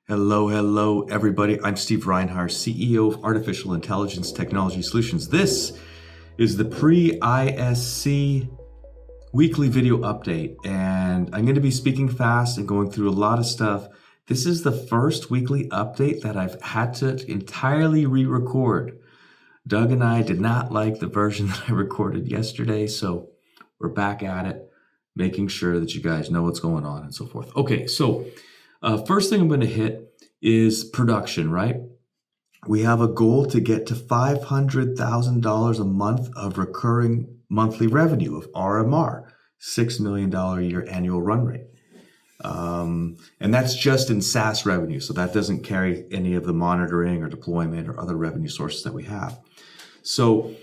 Hello, everybody. I'm Steve Reinharz, CEO of Artificial Intelligence Technology Solutions. This is the pre-ISC weekly video update, and I'm going to be speaking fast and going through a lot of stuff. This is the first weekly update that I've had to entirely re-record. Doug and I did not like the version that I recorded yesterday, so we're back at it, making sure that you guys know what's going on and so forth. Okay, so first thing I'm going to hit is production, right? We have a goal to get to $500,000 a month of recurring monthly revenue of RMR, $6 million a year annual run rate. And that's just in SaaS revenue. So that doesn't carry any of the monitoring or deployment or other revenue sources that we have. So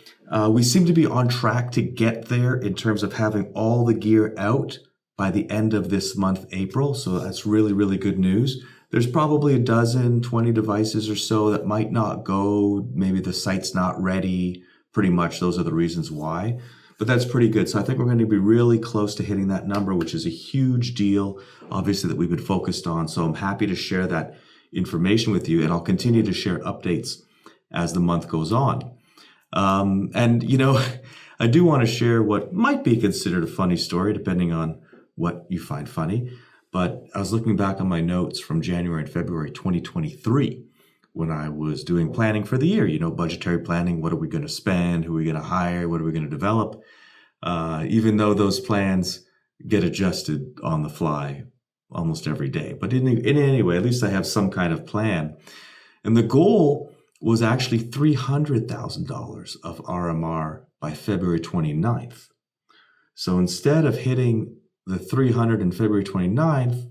we seem to be on track to get there in terms of having all the gear out by the end of this month, April. So that's really, really good news. There's probably 20 devices or so that might not go. Maybe the site's not ready. Pretty much those are the reasons why. But that's pretty good. So I think we're going to be really close to hitting that number, which is a huge deal, obviously, that we've been focused on. So I'm happy to share that information with you, and I'll continue to share updates as the month goes on. And, you know, I do want to share what might be considered a funny story, depending on what you find funny. But I was looking back on my notes from January and February 2023 when I was doing planning for the year, you know, budgetary planning. What are we going to spend? Who are we going to hire? What are we going to develop? Even though those plans get adjusted on the fly almost every day. But in any way, at least I have some kind of plan. And the goal was actually $300,000 of RMR by February 29th. So instead of hitting the 300 in February 29th,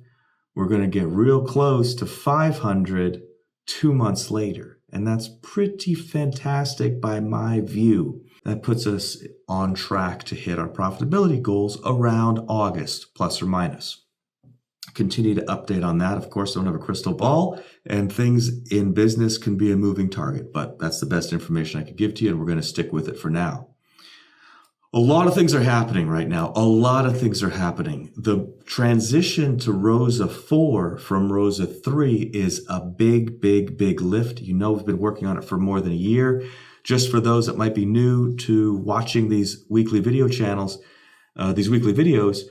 we're going to get real close to 500 2 months later. And that's pretty fantastic by my view. That puts us on track to hit our profitability goals around August, plus or minus. Continue to update on that. Of course, I don't have a crystal ball, and things in business can be a moving target, but that's the best information I could give to you, and we're going to stick with it for now. A lot of things are happening right now. A lot of things are happening. The transition to ROSA 4 from ROSA 3 is a big lift. You know, we've been working on it for more than a year. Just for those that might be new to watching these weekly video channels, these weekly videos,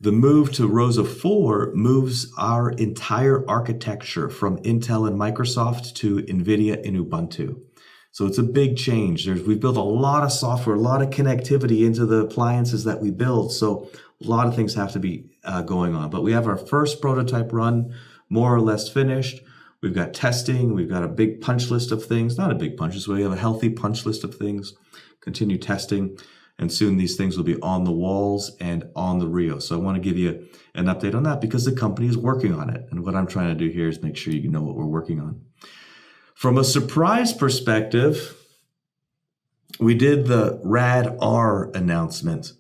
the move to ROSA 4 moves our entire architecture from Intel and Microsoft to NVIDIA and Ubuntu. So it's a big change. We've built a lot of software, a lot of connectivity into the appliances that we build. So a lot of things have to be going on. But we have our first prototype run more or less finished. We've got testing. We've got a big punch list of things. Not a big punch list. We have a healthy punch list of things. Continue testing. And soon these things will be on the walls and on the Rio. So I want to give you an update on that because the company is working on it. And what I'm trying to do here is make sure you know what we're working on. From a surprise perspective, we did the RadR announcement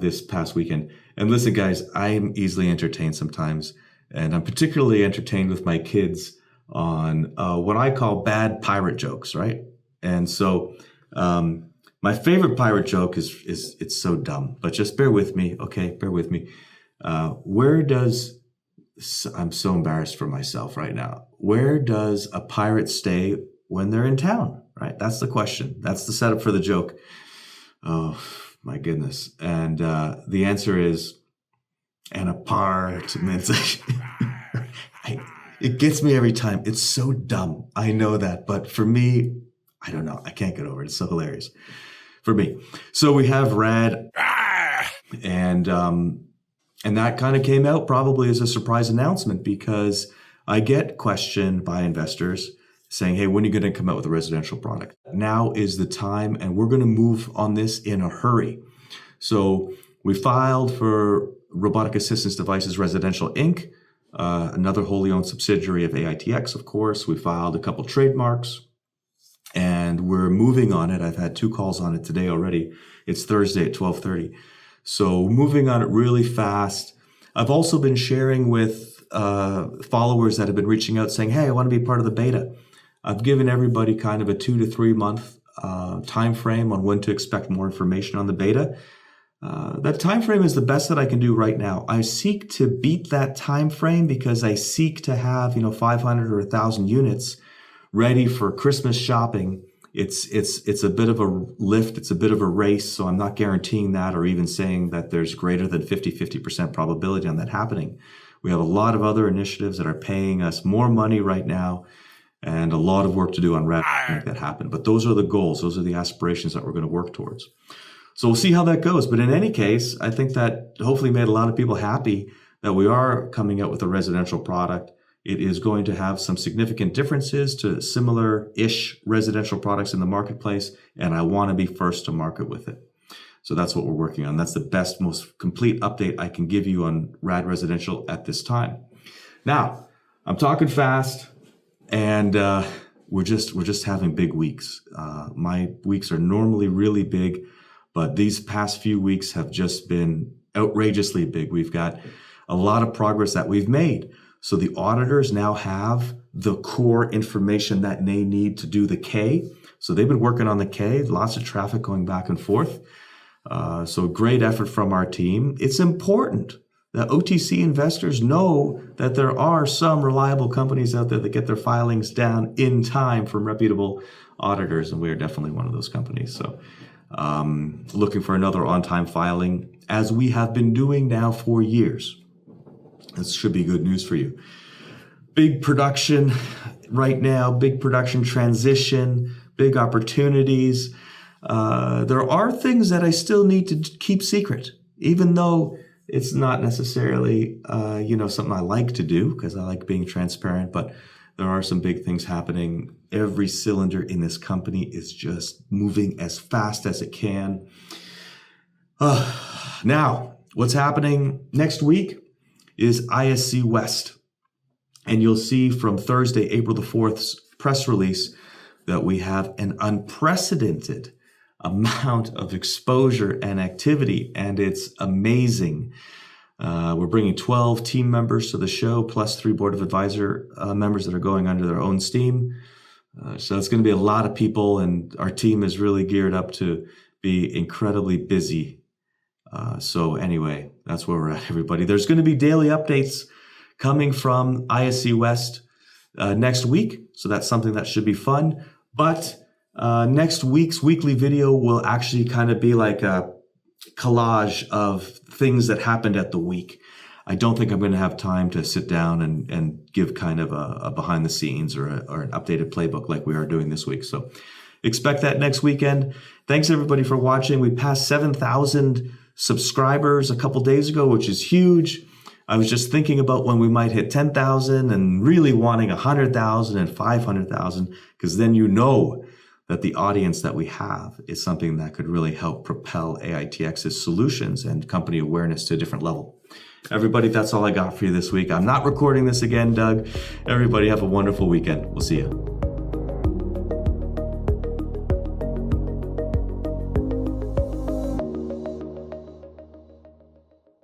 this past weekend. And listen, guys, I am easily entertained sometimes. And I'm particularly entertained with my kids on what I call bad pirate jokes, right? And so my favorite pirate joke is it's so dumb, but just bear with me, okay? Bear with me. I'm so embarrassed for myself right now. Where does a pirate stay when they're in town, right? That's the question. That's the setup for the joke. Oh, my goodness. And the answer is an apartment. It gets me every time. It's so dumb. I know that. But for me, I don't know. I can't get over it. It's so hilarious for me. So we have RadR. And that kind of came out probably as a surprise announcement because I get questioned by investors saying, hey, when are you going to come out with a residential product? Now is the time, and we're going to move on this in a hurry. So we filed for Robotic Assistance Devices Residential Inc., another wholly owned subsidiary of AITX, of course. We filed a couple trademarks, and we're moving on it. I've had 2 calls on it today already. It's Thursday at 12:30. So moving on it really fast. I've also been sharing with followers that have been reaching out saying, hey, I want to be part of the beta. I've given everybody kind of a 2 to 3 month time frame on when to expect more information on the beta. That time frame is the best that I can do right now. I seek to beat that time frame because I seek to have 500 or 1,000 units ready for Christmas shopping. It's a bit of a lift. It's a bit of a race. So I'm not guaranteeing that or even saying that there's greater than 50% probability on that happening. We have a lot of other initiatives that are paying us more money right now and a lot of work to do on RadR to make that happen. But those are the goals. Those are the aspirations that we're going to work towards. So we'll see how that goes. But in any case, I think that hopefully made a lot of people happy that we are coming out with a residential product. It is going to have some significant differences to similar-ish residential products in the marketplace, and I want to be first to market with it. So that's what we're working on. That's the best, most complete update I can give you on Rad Residential at this time. Now, I'm talking fast, and we're just having big weeks. My weeks are normally really big, but these past few weeks have just been outrageously big. We've got a lot of progress that we've made. So the auditors now have the core information that they need to do the K. So they've been working on the K, lots of traffic going back and forth. So great effort from our team. It's important that OTC investors know that there are some reliable companies out there that get their filings down in time from reputable auditors, and we are definitely one of those companies. So looking for another on-time filing, as we have been doing now for years. This should be good news for you. Big production right now, big production transition, big opportunities. There are things that I still need to keep secret, even though it's not necessarily, something I like to do because I like being transparent, but there are some big things happening. Every cylinder in this company is just moving as fast as it can. Now, what's happening next week is ISC West. And you'll see from Thursday, April the 4th's press release that we have an unprecedented amount of exposure and activity, and it's amazing. We're bringing 12 team members to the show, plus 3 board of advisor members that are going under their own steam. So it's going to be a lot of people, and our team is really geared up to be incredibly busy. So anyway, that's where we're at, everybody. There's going to be daily updates coming from ISC West next week. So that's something that should be fun. But next week's weekly video will actually kind of be like a collage of things that happened at the week. I don't think I'm going to have time to sit down and give kind of a behind the scenes or an updated playbook like we are doing this week. So expect that next weekend. Thanks everybody for watching. We passed 7,000 subscribers a couple days ago, which is huge. I was just thinking about when we might hit 10,000 and really wanting 100,000 and 500,000, because then you know that the audience that we have is something that could really help propel AITX's solutions and company awareness to a different level. Everybody, that's all I got for you this week. I'm not recording this again, Doug. Everybody have a wonderful weekend. We'll see you.